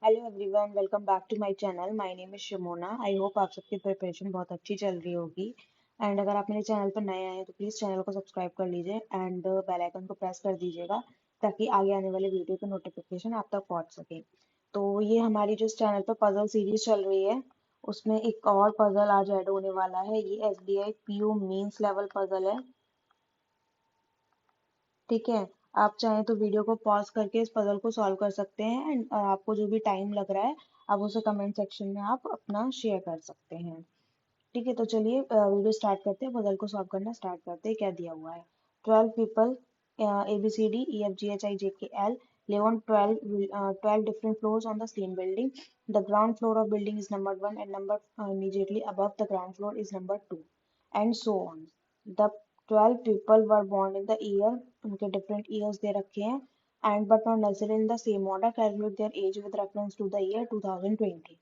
Hello everyone, welcome back to my channel. My name is Shimona. I hope आप सबकी preparation बहुत अच्छी चल रही होगी। एंड अगर आप मेरे चैनल पर नए आए हैं तो प्लीज़ चैनल को सब्सक्राइब कर लीजिए एंड बेल आइकन को प्रेस कर दीजिएगा ताकि आगे आने वाले वीडियो की नोटिफिकेशन आप तक पहुंच सके। तो ये हमारी जो इस चैनल पर पजल सीरीज चल रही है उसमें एक और पजल आज ऐड होने वाला है। ये SBI PO mains level puzzle है। ठीक है, आप चाहें तो वीडियो को पॉज करके इस पजल को सॉल्व कर सकते हैं एंड आपको जो भी टाइम लग रहा है आप उसे कमेंट सेक्शन में आप अपना शेयर कर सकते हैं। ठीक है, तो चलिए वीडियो स्टार्ट करते हैं। पजल को सॉल्व करना स्टार्ट करते हैं। क्या दिया हुआ है? 12 people, A B C D E F G H I J K L, live on 12 different floors on the same building. The ground floor of building is number 1 and number immediately above the ground floor is number 2, and so on. The 12 people were born in the year, उनके different years दे रखे हैं, and but not necessarily in the same order. Calculate their age with reference to the year 2020.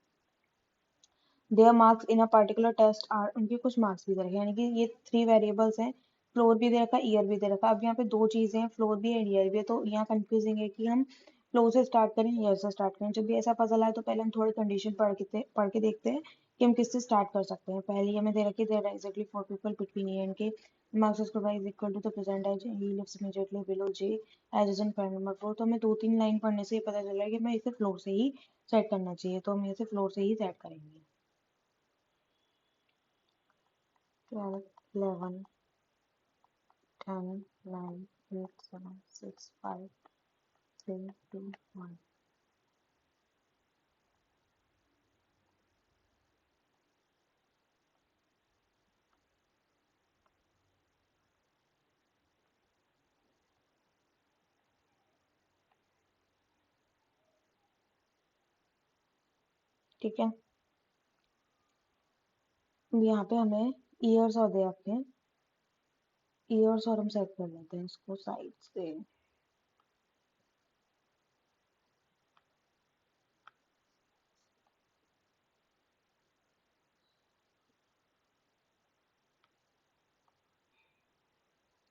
Their marks in a particular test are, उनके कुछ marks भी दे रखे हैं, यानी कि ये 3 वेरिएबल्स हैं। फ्लोर भी दे रखा है, ईयर भी दे रखा है। अब यहाँ पे दो चीजें हैं, फ्लोर भी है ईयर भी है, तो यहाँ कंफ्यूजिंग है कि हम फ्लोर से स्टार्ट करें ईयर से स्टार्ट करें। जब भी ऐसा पजल आए तो पहले हम थोड़ी कंडीशन पढ़ के देखते हैं कि हम किससे स्टार्ट कर सकते हैं। पहली हमें दे रखी है there exactly 4 people between A and K, marks score is equal to the present age he lives immediately below J age is in point number 4। तो हमें 2-3 लाइन पढ़ने से ये पता चल रहा है कि हमें इसे फ्लोर से ही सेट करना चाहिए, तो हम इसे फ्लोर से ही सेट करेंगे। 12, 11, 10, 9, 8, 7, 6, 5, 3, 2, 1। ठीक है, यहाँ पे हमें ईयर्स और दे रखे हैं। ईयर्स और हम सेट कर लेते हैं इसको साइड से।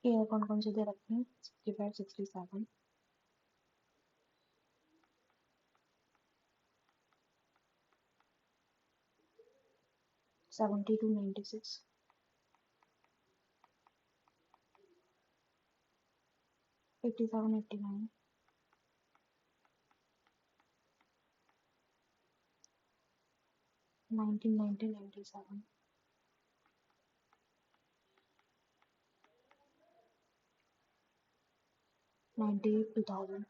ईयर कौन कौन से दे रखे हैं? 65, 67, 72, 96, 87, 89, 1990, 97, 98, 2000,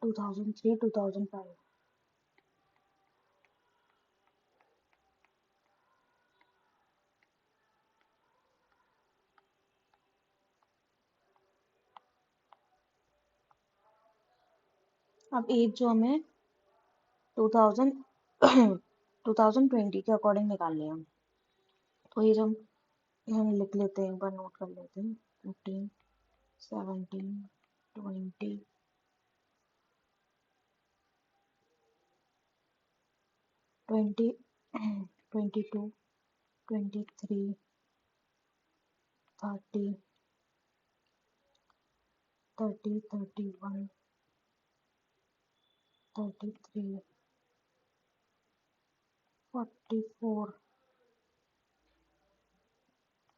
2003, 2005। अब एज जो हमें 2000 2020 के अकॉर्डिंग निकाल लिया हम, तो ये जब हम लिख लेते हैं, एक बार नोट कर लेते हैं। 15, 17, 20, 20, 22, 23, 30, 30, 31, 33, 44,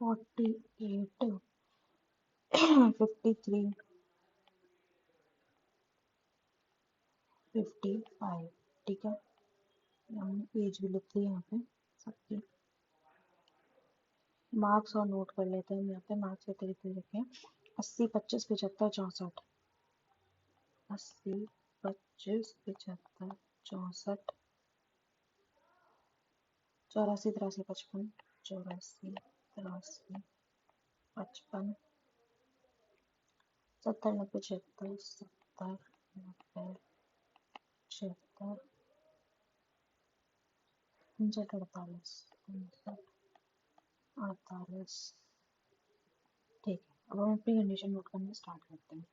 48, 53, 55। ठीक है, हम एज भी लिख ली यहाँ पे सबकी। मार्क्स और नोट कर लेते हैं। हम यहाँ पे मार्क्स के तरीके लिखे हैं 80, 25, 75, 64। 80, 25, 75, 64, 84, 83, 55, 84, 83, 55, 70, 90, 76, 70, 90, 76, 59, 48, 59, 48। ठीक है, अब हम अपनी कंडीशन नोट करना स्टार्ट करते हैं।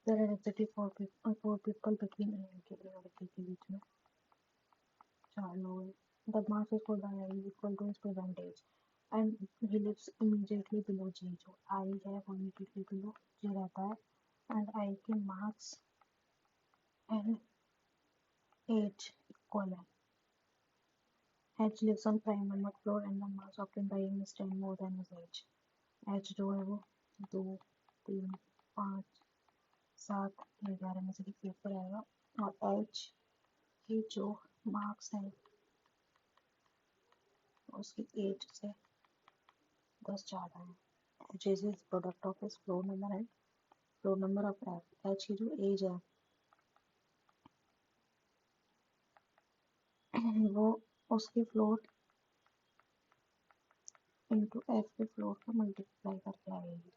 There are exactly 4 people between A and K बीच में 4 लोग हैं। The marks scored by I is equal to his present age and he lives immediately below G. जो आई है वो इमीडिएटली बिलो जी रहता है एंड आई के मार्क्स एंड एज इक्वल है। H lives on prime number floor and the marks obtained by him is 10 more than his age. H जो है वो 2, 3, 5, 7, 11 में से किसी ऊपर आएगा, और H की जो मार्क्स हैं उसकी एज से 10 ज़्यादा है। H is his product of his floor number and floor number of F. H की जो एज है वो उसके फ्लोर इंटू F के फ्लोर को मल्टीप्लाई करके आएगी।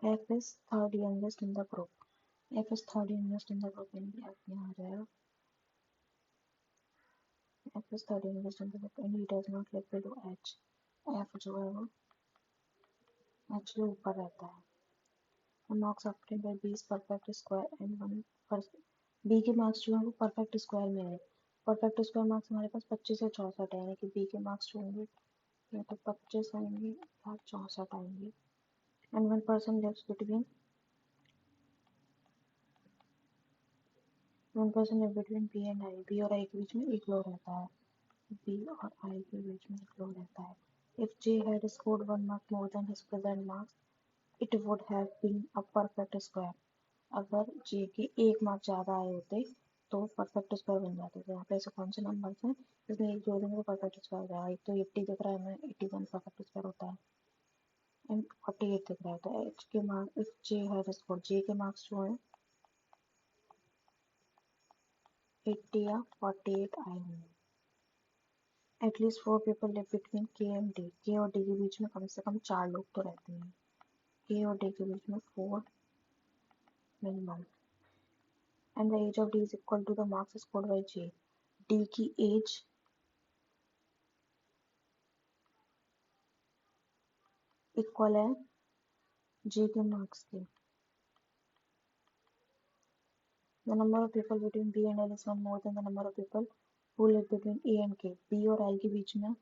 F is third youngest in the group. F is third youngest in the group, यानी F यहाँ आ जाएगा। F is third youngest in the group and he does not live below H. F जो है वो H के ऊपर रहता है। The marks obtained by B is perfect square and 1%. B के मार्क्स जो है वो परफेक्ट स्क्वायर में है। परफेक्ट स्क्वायर मार्क्स हमारे पास 25 या 64 है, यानी कि B के मार्क्स जो होंगे या तो 25 आएंगे या 64 आएंगे। And 1% lives between 1% lives between B and I. B और I के बीच में एक लोग रहता है। B और I के बीच में एक लोग रहता है। If J had scored 1 mark more than his present marks, it would have been a perfect square. अगर J के 1 मार्क ज़्यादा आए होते तो परफेक्ट स्क्वायर बन जाते थे। यहाँ पे ऐसे कौन से नंबर्स हैं जिसमें एक जोड़ देंगे तो परफेक्ट स्क्वायर हो जाएगा। एक तो 80 दिख रहा है हमें, 81 परफेक्ट स्क्वायर होता है, एंड 48 दिख रहा है। तो H के marks, if J had score, J के मार्क्स जो हैं 80 या 48 आए होंगे। At least 4 people live between K and D. K और D के बीच में कम से कम 4 लोग तो रहते हैं। K और D के बीच में 4 minimum. And the age of D is equal to the marks scored by J. D की एज इक्वल है J के मार्क्स के। The number of people between B and L is one more than the number of people who live between A and K. B और I के बीच में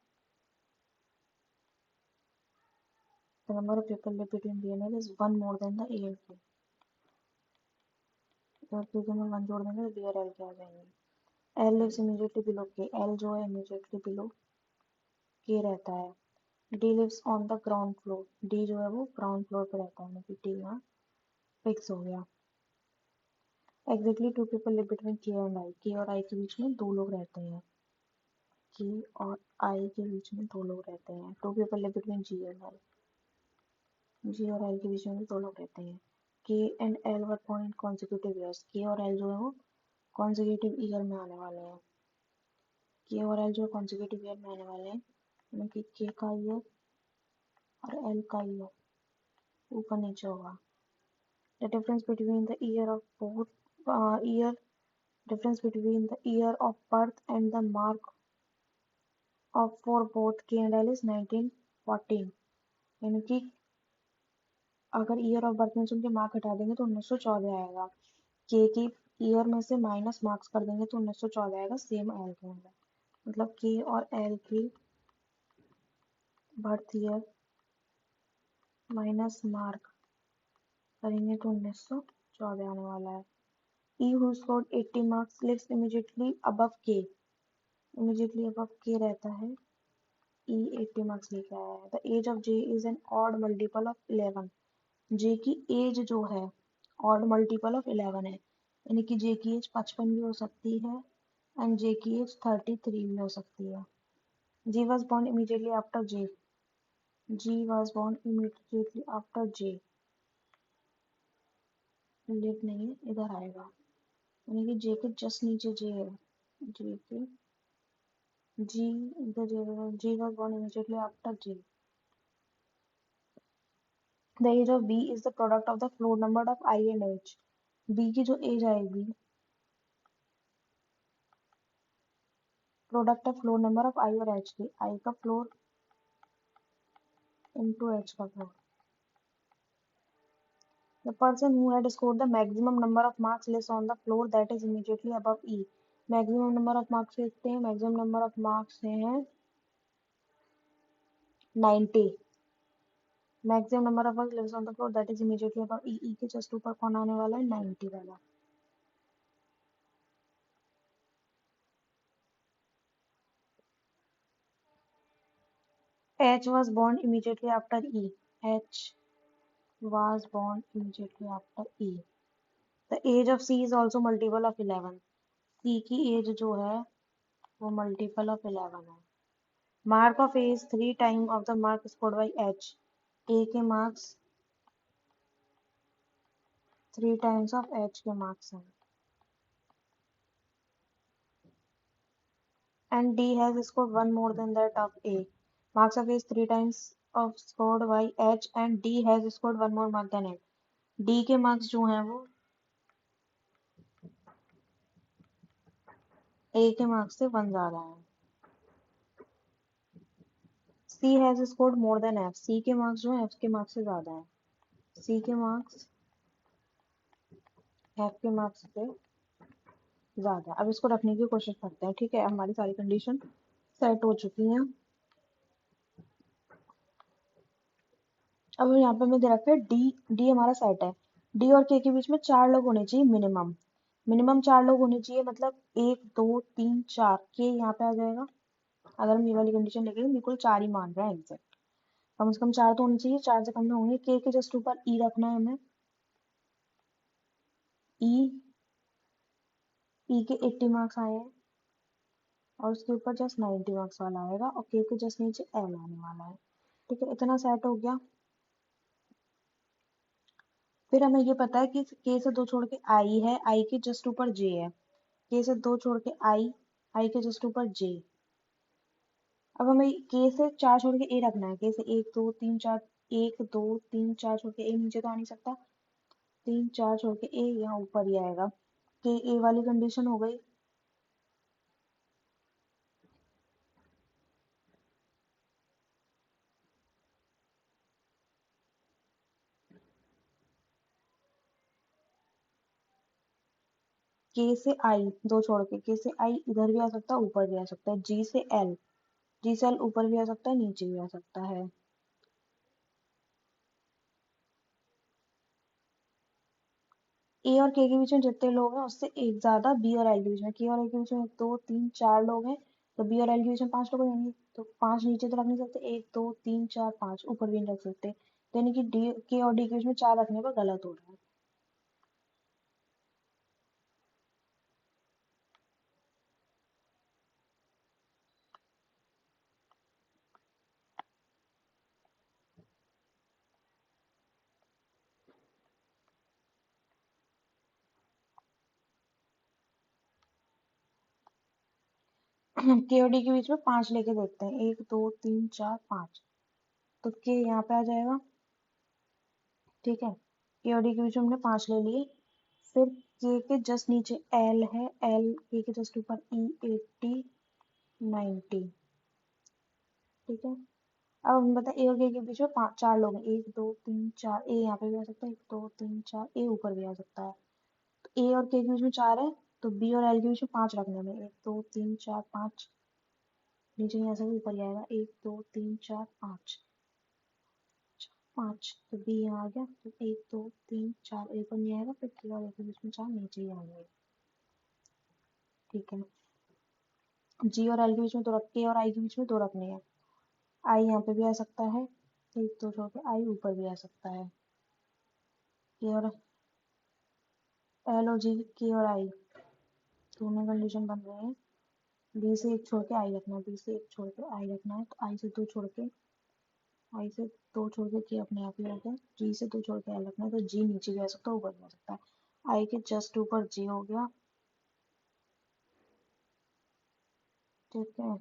the number of people live between B and L is one more than the A and K. तो क्योंकि हम 1 जोड़ देंगे तो B और L के आ जाएंगे। L lives immediately below K. L जो है immediately below K रहता है। D lives on the ground floor. D जो है वो ground floor पे रहता है, यानी कि D यहाँ फिक्स हो गया। Exactly 2 people live between K and I. K और I के बीच में 2 लोग रहते हैं। K और I के बीच में 2 लोग रहते हैं। 2 people live between G and I. G और L के बीच में भी 2 लोग रहते हैं। K and L were born in consecutive years. K और L जो है वो consecutive year में आने वाले हैं। K और L जो consecutive year में आने वाले हैं, यानी कि K का ईयर और L का ईयर ऊपर नीचे होगा। The difference between the year of both year difference between the year of birth and the mark of for both K and L is 1914. यानी कि अगर ईयर ऑफ बर्थ में से उनके मार्क हटा देंगे तो 1914 आएगा। के की ईयर में से माइनस मार्क्स कर देंगे तो 1914 आएगा, सेम एल के अंदर। मतलब के और एल की बर्थ ईयर माइनस मार्क करेंगे तो 1914 आने वाला है। E who scored 80 marks lives immediately above K. Immediately above K रहता है। ई 80 मार्क्स लेके आया है। The age of J is an odd multiple of 11। J की एज जो है ऑड मल्टीपल ऑफ 11 है, यानी कि जे की एज 55 भी हो सकती है एंड जे की एज 33 भी हो सकती है। G was born immediately after J. G was born immediately after J, live नहीं है, इधर आएगा, यानी कि जे के जस्ट नीचे जे है। जे के जी इधर J, G was born immediately after J. The age of B is the product of the floor number of I and H. B की जो एज आएगी product of floor number of I और H की। I का floor into H का floor. The person who had scored the maximum number of marks lives on the floor that is immediately above E. Maximum number of marks देखते हैं। Maximum number of marks हैं 90। Maximum number of work lives on the floor that is immediately above E. E के just ऊपर कौन आने वाला है? 90 वाला। H was born immediately after E. H was born immediately after E. The age of C is also multiple of 11. C की age जो है वो मल्टीपल ऑफ 11 है। Mark of A is 3 time of the mark scored by H. A के marks 3 times of H के marks हैं। And D has scored one more than that of A. Marks of A is 3 times of scored by H and D has scored one more mark than it. D के marks जो हैं वो A के marks से 1 ज्यादा है। C has scored more than F. C के marks जो है F के मार्क्स से ज्यादा है। C के मार्क्स F के मार्क्स से ज्यादा। अब इसको रखने की कोशिश करते हैं। ठीक है, हमारी सारी कंडीशन सेट हो चुकी हैं। अब यहाँ पे हमें दे रखा है डी। डी हमारा सेट है। डी और के बीच में 4 लोग होने चाहिए मिनिमम। मिनिमम 4 लोग होने चाहिए, मतलब 1 2 3 4। के यहाँ पे आ जाएगा। अगर हम ये वाली कंडीशन लेके बिल्कुल 4 ही मान रहे हैं एग्जैक्ट। कम से कम 4 तो होने चाहिए, 4 से कम में होंगे। के जस्ट ऊपर ई रखना है हमें। ई ई के 80 मार्क्स आए हैं और उसके ऊपर जस्ट 90 मार्क्स वाला आएगा और के जस्ट नीचे एल आने वाला है। ठीक है, इतना सेट हो गया। फिर हमें ये पता है कि के से 2 छोड़ के आई है, आई के जस्ट ऊपर जे है। के से 2 छोड़ के आई, आई के जस्ट ऊपर जे। अब हमें के से 4 छोड़ के ए रखना है। के से 1 2 3 4, 1 2 3 4 छोड़ के ए नीचे तो आ नहीं सकता। 3 4 छोड़ के ए यहाँ ऊपर ही आएगा। के ए वाली कंडीशन हो गई। के से आई 2 छोड़ के से आई इधर भी आ सकता है, ऊपर भी आ सकता है। जी से एल, जी से एल ऊपर भी आ सकता है, नीचे भी आ सकता है। ए और के बीच में जितने लोग हैं उससे एक ज्यादा बी और एल के बीच में। के और एल के बीच में 1 2 3 4 लोग हैं, तो बी और एल के बीच में 5 लोग हो जाएंगे। तो 5 नीचे तो रख नहीं सकते। 1 2 3 4 5 ऊपर भी नहीं रख सकते, तो यानी कि डी के और डी के बीच में 4 रखने पर गलत हो रहा है। के और डी के बीच में 5 लेके देखते हैं। 1 2 3 4 5, तो के यहाँ पे आ जाएगा। ठीक है, के और डी के बीच में हमने 5 ले लिए। फिर के जस्ट नीचे एल है, एल के जस्ट ऊपर ई 80 90। ठीक है, अब हमें पता है ए और के बीच में 4 लोग हैं। 1 2 3 4, ए यहाँ पे भी आ सकता है। 1 2 3 4, ए ऊपर भी आ सकता है। तो ए और के बीच में 4 है, तो बी और एल के बीच में 5 रखने में। 1 2 3 4 5, नीचे नहीं आ सकता, ऊपर ही आएगा। 1 2 3 4 5, 5, तो बी यहाँ आ गया। तो 1 2 3 4 ए पर नहीं आएगा, फिर के और ए के बीच में 4 नीचे ही आएंगे। ठीक है, जी और एल के बीच में 2 रख के और आई के बीच में 2 रखने हैं। आई यहाँ पे भी आ सकता है, 1 2 छोड़ के आई ऊपर भी आ सकता है। के और एल और जी, के और आई दोनों कंडीशन बन रहे हैं। बी से 1 छोड़ के आई रखना है, बी से 1 छोड़ के आई रखना है। तो आई से 2 छोड़ के, आई से 2 छोड़ के अपने आप ही आ गया। जी से 2 छोड़ के एल रखना है, तो जी नीचे भी आ सकता है, ऊपर भी आ सकता है। आई के जस्ट ऊपर जी हो गया। ठीक है,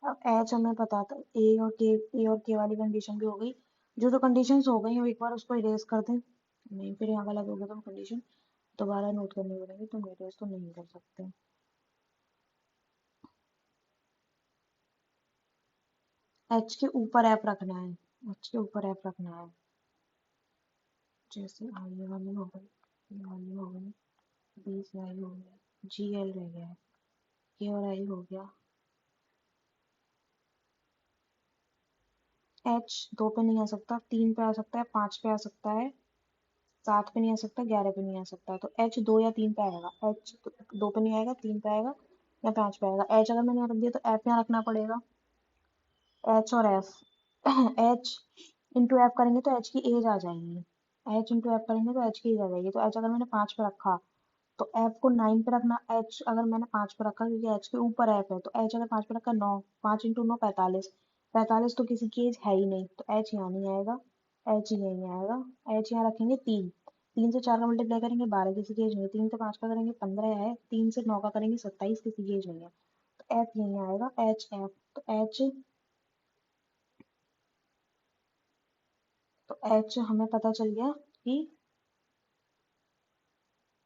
अब एच हमें पता था। ए और के वाली कंडीशन भी हो गई। जो कंडीशंस हो गई, हम एक बार उसको इरेज कर दें। नहीं, फिर यहाँ गलत हो गया तो हम कंडीशन दोबारा नोट करनी पड़ेगी, तो हम इरेज तो नहीं कर सकते। एच के ऊपर एफ रखना है, एच के ऊपर एफ रखना है। जैसे आई वाली हो गई, ये वाली हो गई, बी से आई हो गया, जी एल रह गया है, के और आई हो गया। एच 2 पे नहीं आ सकता, 3 पे आ सकता है, 5 पे आ सकता है, 7 पे नहीं आ सकता, 11 पे नहीं आ सकता। तो एच 2 या 3 पे आएगा। एच 2 पे नहीं आएगा, 3 पे आएगा या 5 पे आएगा। एच अगर मैंने यहाँ रख दिया तो एफ यहाँ रखना पड़ेगा। एच और एफ एच इंटू एफ करेंगे तो एच की एज आ जाएगी। एच इंटू एफ करेंगे तो एच की एज आ जाएगी। तो एच अगर मैंने 5 पे रखा तो एफ को 9 पे रखना। एच अगर मैंने 5 पे रखा क्योंकि एच के ऊपर एफ है, तो एच अगर 5 पे रखा 9, 5 इंटू 9 45। 45 तो किसी की एज है ही नहीं, तो एच यहाँ नहीं आएगा, एच यहीं आएगा। एच यहाँ रखेंगे 3, 3 से 4 का मल्टीप्लाई करेंगे 12, किसी की एज नहीं है। 3 से 5 का करेंगे 15 है, 3 से 9 का करेंगे 27, किसी की एज नहीं है। तो एफ यहीं आएगा, एच एफ। तो एच हमें पता चल गया कि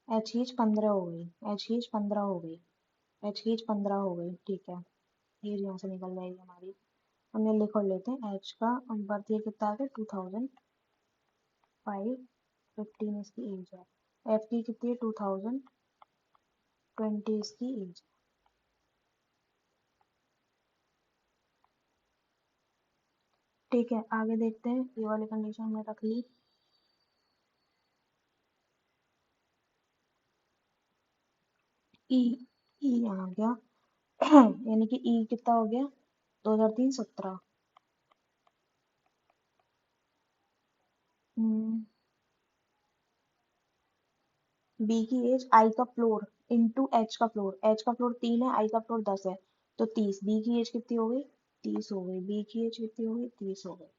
एच की एज 15 हो गई। एच की एज 15 हो गई। एच की एज 15 हो गई, ठीक है। एज यहाँ से निकल जाएगी हमारी। हम ये लिख और लेते हैं। एच का बर्थ ईयर कितना आ गया, 2005, 15 इसकी एज है। एफ की कितनी है, 2020 इसकी एज। ठीक है, आगे देखते हैं। ये वाली कंडीशन हमने रख ली। ई ई आ गया यानी कि ई कितना हो गया, 2003 17। बी की एज आई का फ्लोर इंटू एच का फ्लोर। एच का फ्लोर 3 है, आई का फ्लोर 10 है, तो 30। बी की एज कितनी हो गई, 30 हो गई। बी की एज कितनी हो गई, 30 हो गई।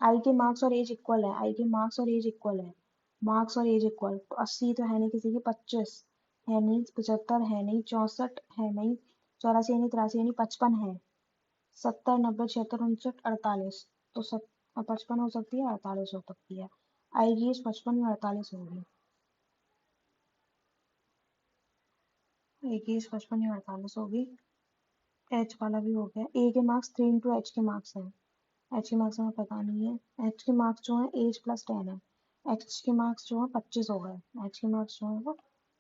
आई के मार्क्स और एज इक्वल है। आई के मार्क्स और एज इक्वल है। मार्क्स और एज इक्वल, तो 80 तो है नहीं किसी की, 25 है नहीं, 75 है नहीं, 64 है नहीं, 84 है नहीं, 83 है नहीं, 55 है। 70 90 76 69 48, तो 55 हो सकती है, 48 हो सकती है। आई की एज 55 या 48 होगी। आई की एज 55 या 48 होगी। एच वाला भी हो गया। ए के मार्क्स 3 इंटू एच के मार्क्स हैं। एच के मार्क्स हमें पता नहीं है। एच के मार्क्स जो है एज प्लस 10 है। एच के मार्क्स जो है 25 हो गए। एच के मार्क्स जो है वो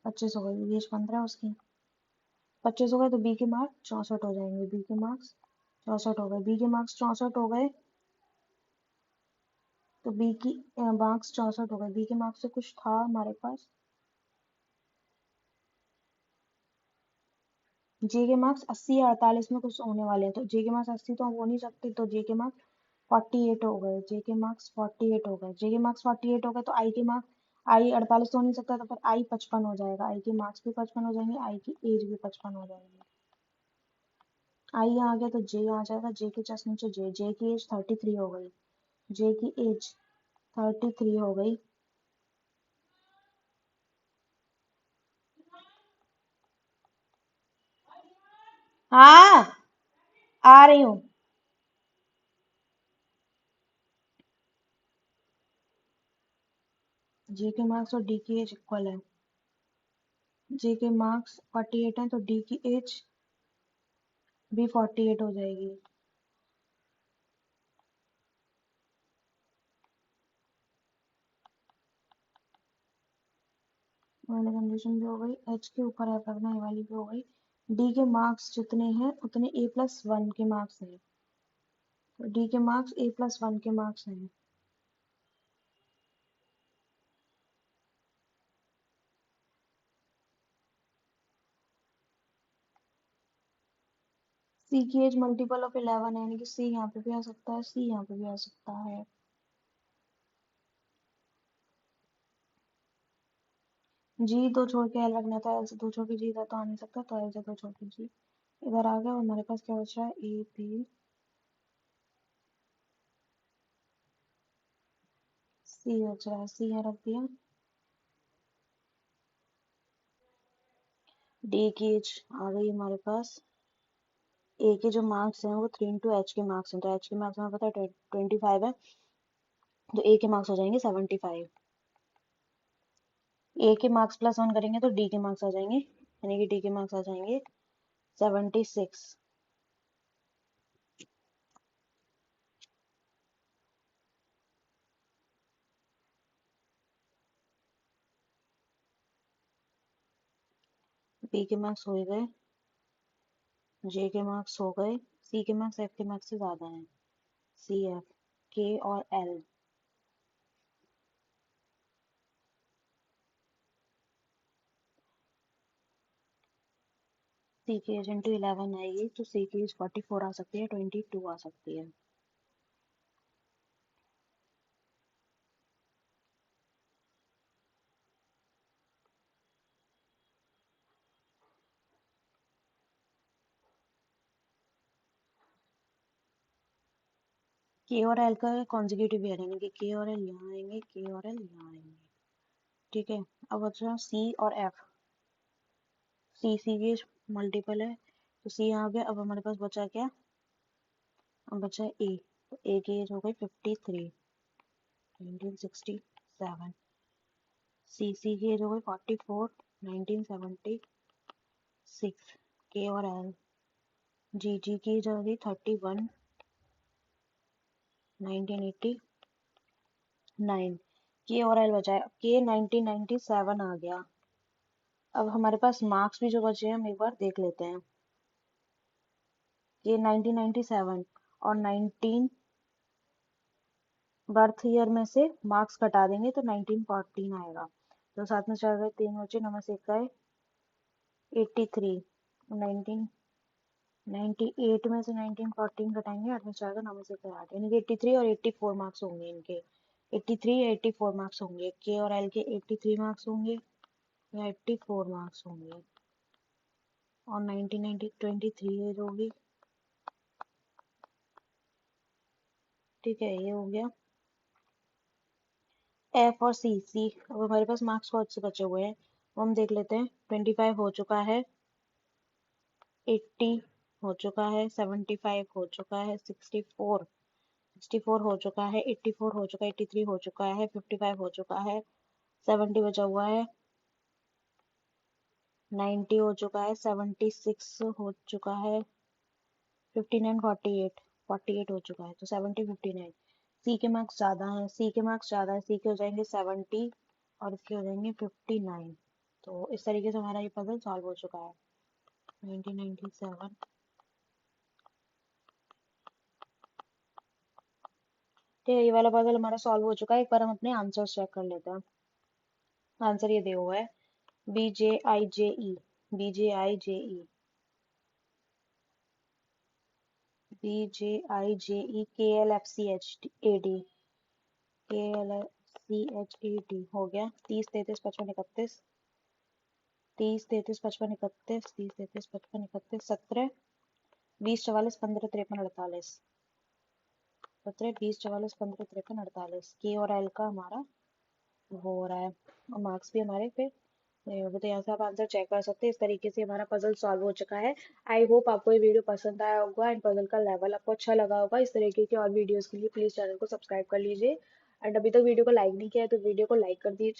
25 हो गए, एज 15 उसकी। 25 हो गए तो बी के मार्क्स 64 हो जाएंगे। बी के मार्क्स 64 हो गए। बी के मार्क्स 64 हो गए तो बी की मार्क्स 64 हो गए। बी के मार्क्स से कुछ था हमारे पास। जे के मार्क्स 80 या 48 में कुछ होने वाले हैं, तो जे के मार्क्स 80 तो हो नहीं सकते, तो जे के मार्क्स 48 हो गए। जे के मार्क्स 48 हो गए। जे के मार्क्स 48 हो गए तो आई के मार्क्स, आई 48 तो हो नहीं सकता, तो फिर आई 55 हो जाएगा। आई के मार्क्स भी 55 हो जाएंगे, आई की एज भी 55 हो जाएगी। आई यहाँ आ गया तो जे आ जाएगा। जे के जस्ट नीचे जे। जे की एज 33 हो गई। जे की एज 33 हो गई। हाँ, आ रही हूँ। जे के मार्क्स और डी की एज इक्वल है। जे के मार्क्स 48 है तो डी की एज भी 48 हो जाएगी। वाली कंडीशन भी हो गई। एच के ऊपर एफ रखना, ये वाली भी हो गई। डी के मार्क्स जितने हैं उतने ए प्लस वन के मार्क्स हैं, तो डी के मार्क्स ए प्लस वन के मार्क्स हैं। सी की एज मल्टीपल ऑफ 11 है, यानी कि सी यहाँ पे भी आ सकता है, सी यहाँ पे भी आ सकता है। जी दो छोड़ के एल रखना था, एल से दो छोड़ के जी था तो आ नहीं सकता, तो एल से दो छोड़ के जी इधर आ गया। और हमारे पास क्या बच रहा है, ए बी सी बच रहा है। सी यहाँ रख दिया। डी की एज आ गई हमारे पास। ए के जो मार्क्स हैं वो 3 इंटू एच के मार्क्स हैं, तो एच के मार्क्स हमें पता है 25 है, तो ए के मार्क्स हो जाएंगे 75। ए के मार्क्स प्लस वन करेंगे तो डी के मार्क्स आ जाएंगे, यानी कि डी के मार्क्स आ जाएंगे 76। बी के मार्क्स हो ही गए। जे के मार्क्स हो गए। सी के मार्क्स एफ के मार्क्स से ज़्यादा हैं। सी एफ के और एल। सी की एज इंटू 11 आएगी तो सी की एज 44 आ सकती है, 22 आ सकती है। के और एल का कॉन्जिक्यूटिव है, यानी कि के और एल यहाँ आएंगे, के और एल यहाँ आएंगे। ठीक है, अब बचा सी और एफ। सी सी की मल्टीपल है तो सी आ गया। अब हमारे पास बचा क्या? अब बचा ए। तो ए की एज हो गई 53, 1967। सी सी की एज हो गई 44, 1976। के और एल। जी जी की एज हो गई 31, 1989। के और एल बचा है। के 1997 आ गया। अब हमारे पास मार्क्स भी जो बचे हैं हम एक बार देख लेते हैं। के 1997 और 19 बर्थ ईयर में से मार्क्स कटा देंगे तो 1914 आएगा। तो साथ में 4 गए, 3 बचे, 9 में से 1 गए, 83। 1998 में से 1914 घटाएंगे, 8 में 4 गए, 9 में से 1 गए, 8, यानी कि 83 और 84 मार्क्स होंगे इनके। 83 या 84 मार्क्स होंगे। के और एल के 83 मार्क्स होंगे या 84 मार्क्स होंगे। और 1990 23 एज होगी। ठीक है, ये हो गया। एफ और सी। सी अब हमारे पास मार्क्स कौन से बचे हुए हैं वो हम देख लेते हैं। 25 हो चुका है, 80 हो चुका है, 75 हो चुका है, 64 हो चुका है, 84 हो चुका है, 83 हो चुका है, 55 हो चुका है, 70 बचा हुआ है, 90 हो चुका है, 76 हो चुका है, 59, 48 हो चुका है, तो 70, 59। सी के मार्क्स ज़्यादा हैं। सी के मार्क्स ज़्यादा है, सी के हो जाएंगे 70 और इसके हो जाएंगे 59। तो इस तरीके से हमारा ये पजल सॉल्व हो चुका है। 1997। ठीक है, ये वाला पजल हमारा सॉल्व हो चुका है। एक बार हम अपने आंसर्स चेक कर लेते हैं। आंसर ये दिया हुआ है, B J I J E, B J I J E, B J I J E, K L F C H A D, K L F C H A D हो गया। 30, 33, 55, 31, 30, 33, 55, 31, 30, 33, 55, 31, 17, 20, 44, 15, 53, 48, 17, 20, 44, 15, 53, 48। के और एल का हमारा वो हो रहा है, और मार्क्स भी हमारे फिर नहीं होगा। तो यहाँ से आप आंसर चेक कर सकते हैं। इस तरीके से हमारा पजल सॉल्व हो चुका है। आई होप आपको ये वीडियो पसंद आया होगा एंड पजल का लेवल आपको अच्छा लगा होगा। इस तरीके के और वीडियोस के लिए प्लीज चैनल को सब्सक्राइब कर लीजिए। एंड अभी तक वीडियो को लाइक नहीं किया है तो वीडियो को लाइक कर दीजिए।